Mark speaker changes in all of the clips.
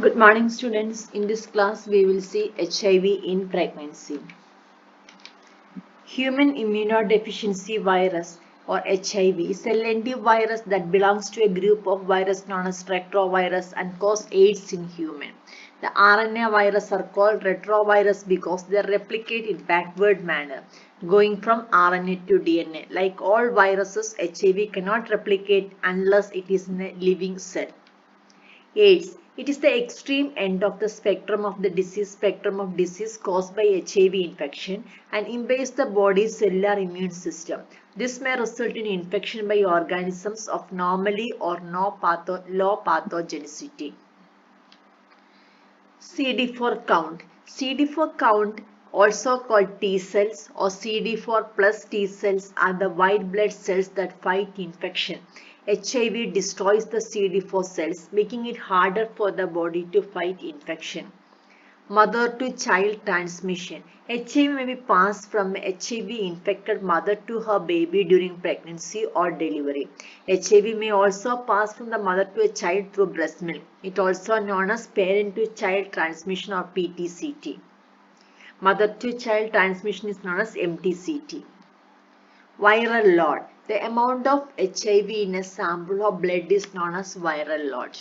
Speaker 1: Good morning, students. In this class, we will see HIV in pregnancy. Human immunodeficiency virus or HIV is a lentivirus that belongs to a group of viruses known as retrovirus and cause AIDS in human. The RNA virus are called retrovirus because they replicate in backward manner, going from RNA to DNA. Like all viruses, HIV cannot replicate unless it is in a living cell. AIDS. It is the extreme end of the spectrum of the disease caused by HIV infection and impairs the body's cellular immune system. This may result in infection by organisms of normally or low pathogenicity. CD4 count. CD4 count, also called T cells or CD4 plus T cells, are the white blood cells that fight infection. HIV destroys the CD4 cells, making it harder for the body to fight infection. Mother to child transmission. HIV may be passed from a HIV infected mother to her baby during pregnancy or delivery. HIV may also pass from the mother to a child through breast milk. It is also known as parent to child transmission or PTCT. Mother to child transmission is known as MTCT. Viral load. The amount of HIV in a sample of blood is known as viral load.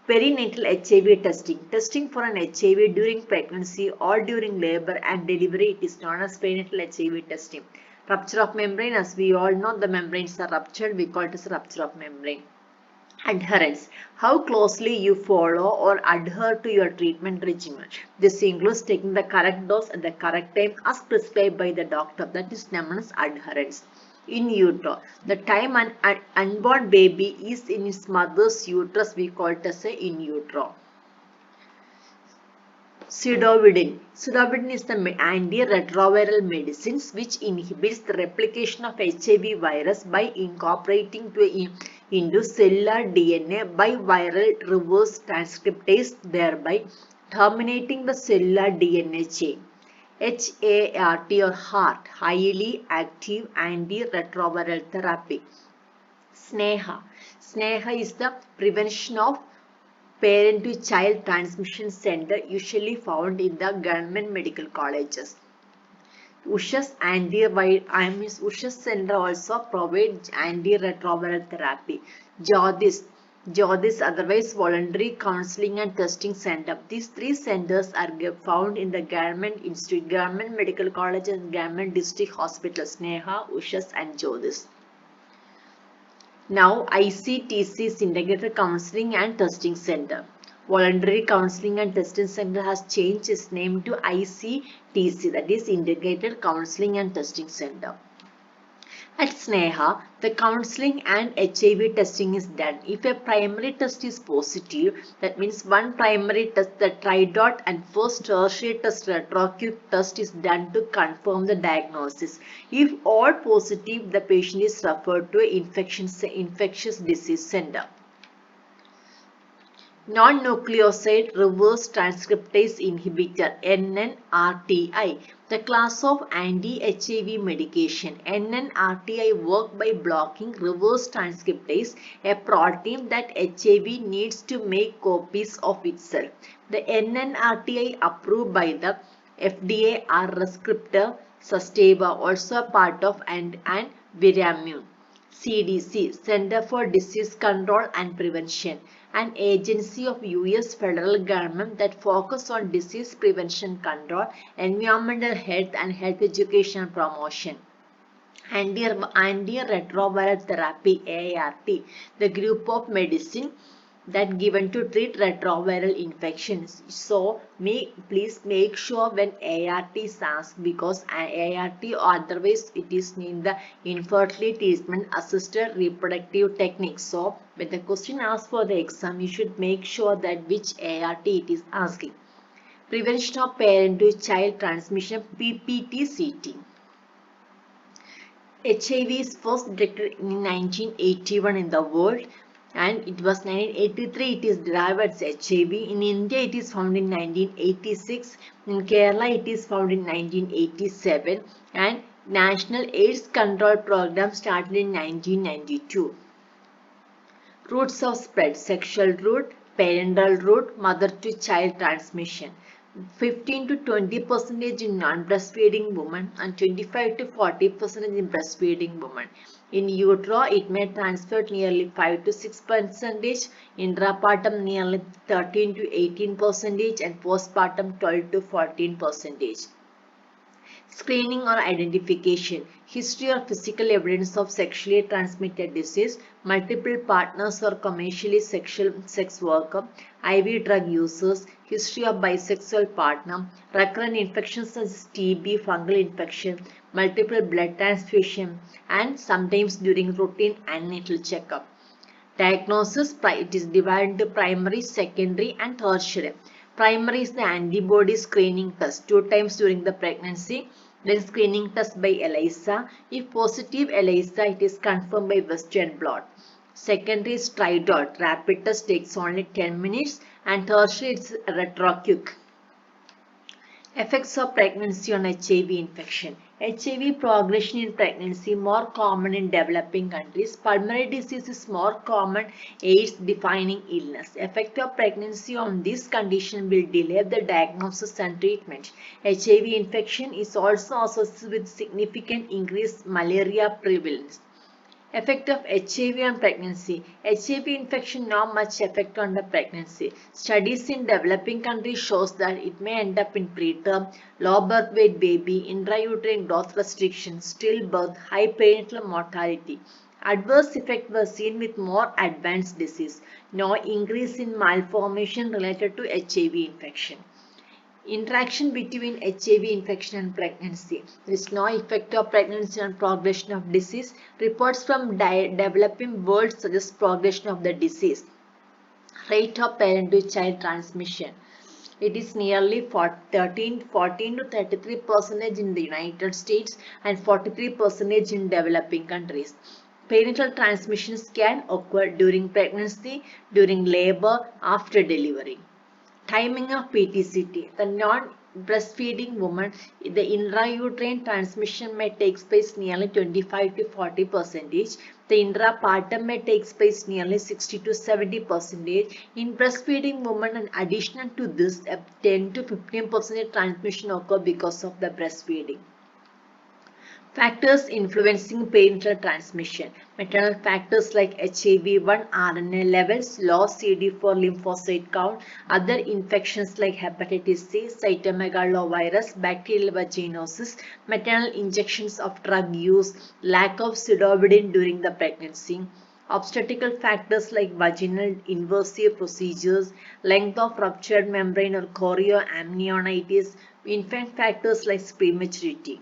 Speaker 1: Perinatal HIV testing. Testing for an HIV during pregnancy or during labor and delivery, it is known as perinatal HIV testing. Rupture of membrane, as we all know, the membranes are ruptured, we call it as rupture of membrane. Adherence. How closely you follow or adhere to your treatment regimen. This includes taking the correct dose at the correct time as prescribed by the doctor. That is known as adherence. In utero, the time an unborn baby is in its mother's uterus, we call it as a in utero. Pseudovidin. Pseudovidin is the antiretroviral medicines which inhibits the replication of HIV virus by incorporating into cellular DNA by viral reverse transcriptase, thereby terminating the cellular DNA chain. HART or HART, highly active antiretroviral therapy. SNEHA. SNEHA is the prevention of parent to child transmission center usually found in the government medical colleges. USHAS USHAS center also provides antiretroviral therapy. JODIS otherwise voluntary counseling and testing center. These three centers are found in the government institute, government medical colleges and government district hospitals, SNEHA, USHAS and JODIS. Now ICTC is Integrated Counseling and Testing Center. Voluntary Counseling and Testing Center has changed its name to ICTC, that is Integrated Counseling and Testing Center. At SNEHA, the counseling and HIV testing is done. If a primary test is positive, that means one primary test, the TRIDOT, and first tertiary test, retroactive test, is done to confirm the diagnosis. If all positive, the patient is referred to an infectious disease center. Non-nucleoside reverse transcriptase inhibitor NNRTI, the class of anti-HIV medication. NNRTI work by blocking reverse transcriptase, a protein that HIV needs to make copies of itself. The NNRTI approved by the FDA are Rescriptor, Sustava, also a part of and Viramune. CDC, Center for Disease Control and Prevention, an agency of US federal government that focus on disease prevention control, environmental health and health education promotion. Antiretroviral therapy, ART, the group of medicine that given to treat retroviral infections. So please make sure when ART is asked, because ART or otherwise it is named the infertility treatment assisted reproductive technique. So when the question asks for the exam, you should make sure that which ART it is asking. Prevention of parent to child transmission, PPTCT. HIV is first detected in 1981 in the world, and it was 1983 it is derived as HIV. In India it is found in 1986, in Kerala it is found in 1987, and National AIDS Control Program started in 1992. Routes of spread: sexual route, Parental route, mother to child transmission. 15 to 20% in non-breastfeeding women and 25 to 40% in breastfeeding women. In utero, it may transfer nearly 5 to 6%, intrapartum nearly 13 to 18%, and postpartum 12 to 14%. Screening or identification, history or physical evidence of sexually transmitted disease, multiple partners or commercially sexual sex worker, IV drug users, history of bisexual partner, recurrent infections such as TB, fungal infection, multiple blood transfusion, and sometimes during routine antenatal checkup. Diagnosis, it is divided into primary, secondary, and tertiary. Primary is the antibody screening test 2 times during the pregnancy. Then screening test by ELISA. If positive ELISA, it is confirmed by Western blot. Secondary is TriDot. Rapid test takes only 10 minutes. And tertiary is RetroQuick. Effects of pregnancy on HIV infection. HIV progression in pregnancy more common in developing countries. Pulmonary disease is more common, AIDS defining illness. Effect of pregnancy on this condition will delay the diagnosis and treatment. HIV infection is also associated with significant increased malaria prevalence. Effect of HIV on pregnancy. HIV infection not much effect on the pregnancy. Studies in developing countries shows that it may end up in preterm, low birth weight baby, intrauterine growth restrictions, stillbirth, high perinatal mortality. Adverse effects were seen with more advanced disease. No increase in malformation related to HIV infection. Interaction between HIV infection and pregnancy. There is no effect of pregnancy on progression of disease. Reports from developing world suggest progression of the disease. Rate of parent-to-child transmission. It is nearly 14 to 33% in the United States and 43% in developing countries. Perinatal transmissions can occur during pregnancy, during labor, after delivery. Timing of PTCT. The non-breastfeeding woman, the intrauterine transmission may take place nearly 25 to 40%. The intrapartum may take place nearly 60 to 70%. In breastfeeding women, in addition to this, 10 to 15% transmission occur because of the breastfeeding. Factors influencing perinatal transmission. Maternal factors like HIV-1 RNA levels, low CD4 lymphocyte count, other infections like hepatitis C, cytomegalovirus, bacterial vaginosis, maternal injections of drug use, lack of pseudovidin during the pregnancy. Obstetrical factors like vaginal invasive procedures, length of ruptured membrane or chorioamnionitis, infant factors like prematurity.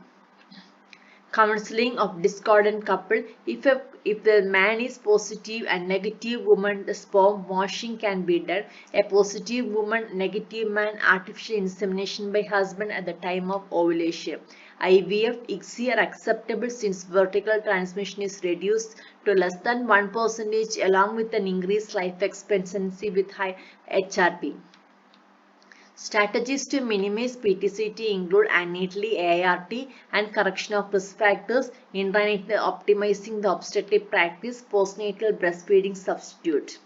Speaker 1: Counseling of discordant couple. If the man is positive and negative woman, the sperm washing can be done. A positive woman, negative man, artificial insemination by husband at the time of ovulation. IVF, ICSI are acceptable since vertical transmission is reduced to less than 1% along with an increased life expectancy with high HRP. Strategies to minimize PTCT include annatally ART and correction of risk factors, intranatally optimizing the obstetric practice, postnatal breastfeeding substitute.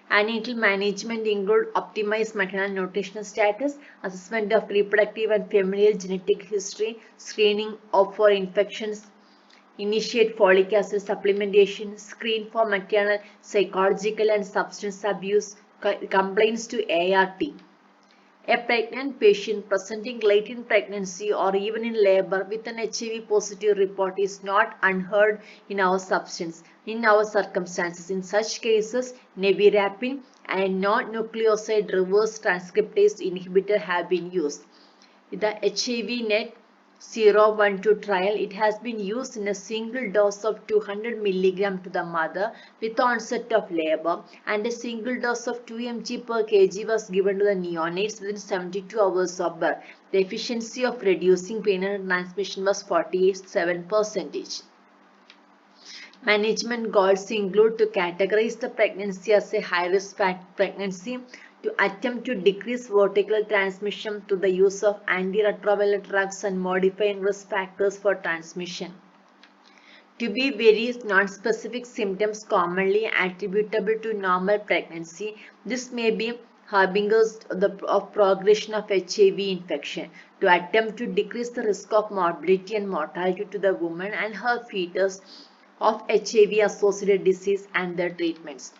Speaker 1: Antenatal management include optimized maternal nutritional status, assessment of reproductive and familial genetic history, screening for infections, initiate folic acid supplementation, screen for maternal, psychological and substance abuse, complaints to ART. A pregnant patient presenting late in pregnancy or even in labor with an HIV positive report is not unheard in our circumstances. In such cases, nevirapine and non-nucleoside reverse transcriptase inhibitor have been used. The HIV-NET 012 trial, it has been used in a single dose of 200 mg to the mother with onset of labor, and a single dose of 2 mg per kg was given to the neonates within 72 hours of birth. The efficiency of reducing perinatal transmission was 47%. Management goals include to categorize the pregnancy as a high-risk pregnancy, to attempt to decrease vertical transmission through the use of antiretroviral drugs and modifying risk factors for transmission. to be very non-specific symptoms commonly attributable to normal pregnancy. This may be harbingers of progression of HIV infection. To attempt to decrease the risk of morbidity and mortality to the woman and her fetus of HIV-associated disease and their treatments.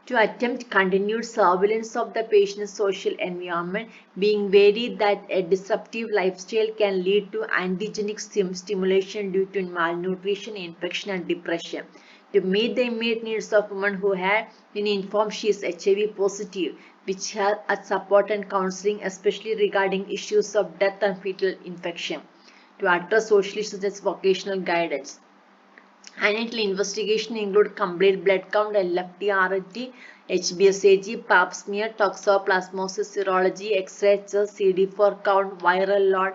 Speaker 1: To attempt continued surveillance of the patient's social environment, being wary that a disruptive lifestyle can lead to antigenic stimulation due to malnutrition, infection, and depression. To meet the immediate needs of women who have been informed she is HIV positive, which has support and counseling, especially regarding issues of death and fetal infection. To address social issues such as vocational guidance. Antenatal investigation include complete blood count, LFT, RT, HbSAg, pap smear, toxoplasmosis, serology, X-ray, CD4 count, viral load,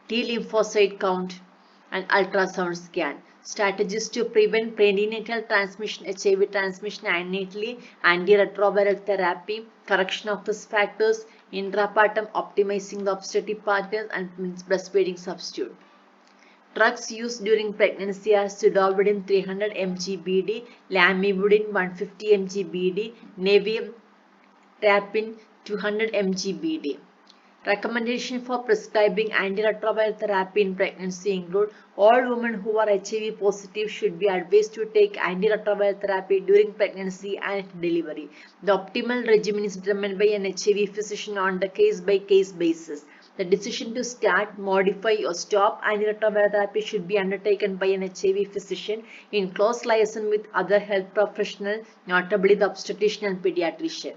Speaker 1: T lymphocyte count, and ultrasound scan. Strategies to prevent perinatal transmission, HIV transmission antenatally, antiretroviral therapy, correction of risk factors, intrapartum optimizing the obstetric partners, and breastfeeding substitute. Drugs used during pregnancy are Pseudovidin 300 mg BD, Lamivudine 150 mg BD, Nevirapine 200 mg BD. Recommendation for prescribing antiretroviral therapy in pregnancy include all women who are HIV positive should be advised to take antiretroviral therapy during pregnancy and delivery. The optimal regimen is determined by an HIV physician on the case-by-case basis. The decision to start, modify, or stop antiretroviral therapy should be undertaken by an HIV physician in close liaison with other health professionals, notably the obstetrician and pediatrician.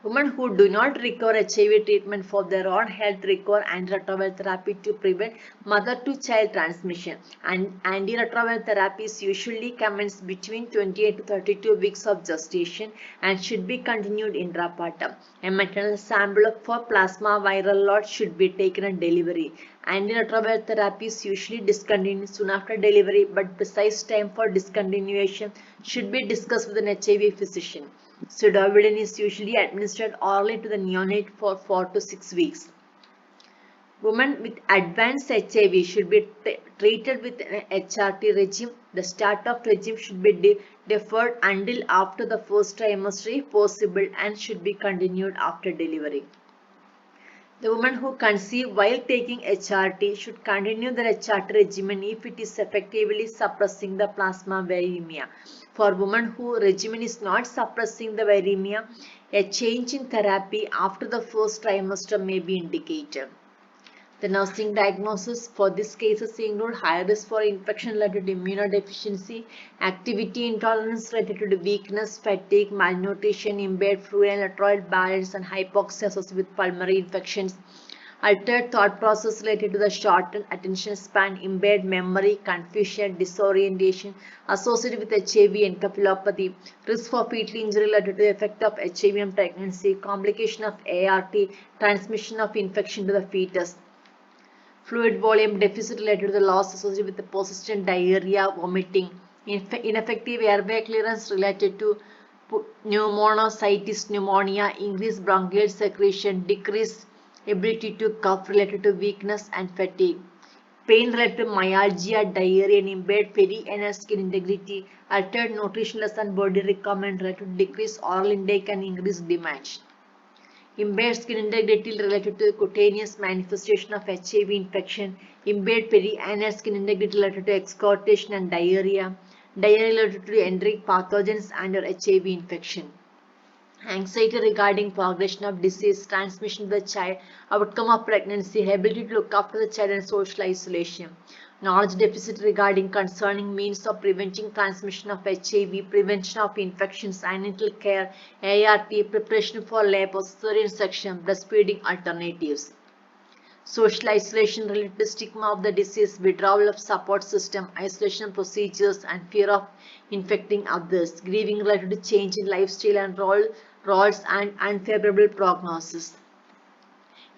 Speaker 1: Women who do not require HIV treatment for their own health require antiretroviral therapy to prevent mother-to-child transmission. And antiretroviral therapy is usually commenced between 28 to 32 weeks of gestation and should be continued intrapartum. A maternal sample for plasma viral load should be taken at delivery. Antiretroviral therapy is usually discontinued soon after delivery, but precise time for discontinuation should be discussed with an HIV physician. Pseudovidin is usually administered orally to the neonate for 4 to 6 weeks. Women with advanced HIV should be treated with an HRT regime. The start of regime should be deferred until after the first trimester if possible and should be continued after delivery. The women who conceive while taking HRT should continue their HRT regimen if it is effectively suppressing the plasma viremia. For women whose regimen is not suppressing the viremia, a change in therapy after the first trimester may be indicated. The nursing diagnosis for these cases include high risk for infection related to immunodeficiency, activity intolerance related to weakness, fatigue, malnutrition, impaired fluid and electrolyte balance, and hypoxia associated with pulmonary infections. Altered thought process related to the shortened attention span, impaired memory, confusion, disorientation associated with HIV encephalopathy, risk for fetal injury related to the effect of HIV on pregnancy, complication of ART, transmission of infection to the fetus. Fluid volume deficit related to the loss associated with the persistent diarrhea, vomiting, ineffective airway clearance related to pneumocytis pneumonia, increased bronchial secretion, decreased ability to cough related to weakness and fatigue, pain related to myalgia, diarrhea, and impaired perianal skin integrity, altered nutritionless and body requirement related to decreased oral intake and increased demand. Impaired skin integrity related to cutaneous manifestation of HIV infection, impaired perianal skin integrity related to excortation and diarrhea, diarrhea related to enteric pathogens and or HIV infection. Anxiety regarding progression of disease, transmission to the child, outcome of pregnancy, ability to look after the child and social isolation. Knowledge deficit regarding concerning means of preventing transmission of HIV, prevention of infections, antenatal care, ART, preparation for labor, cesarean section, breastfeeding alternatives. Social isolation related to stigma of the disease, withdrawal of support system, isolation procedures, and fear of infecting others. Grieving related to change in lifestyle and roles and unfavorable prognosis.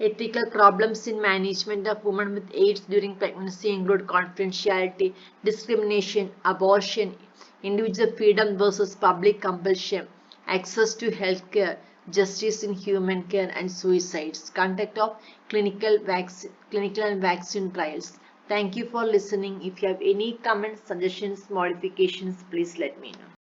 Speaker 1: Ethical problems in management of women with AIDS during pregnancy include confidentiality, discrimination, abortion, individual freedom versus public compulsion, access to health care, justice in human care, and suicides. Conduct of clinical and vaccine trials. Thank you for listening. If you have any comments, suggestions, modifications, please let me know.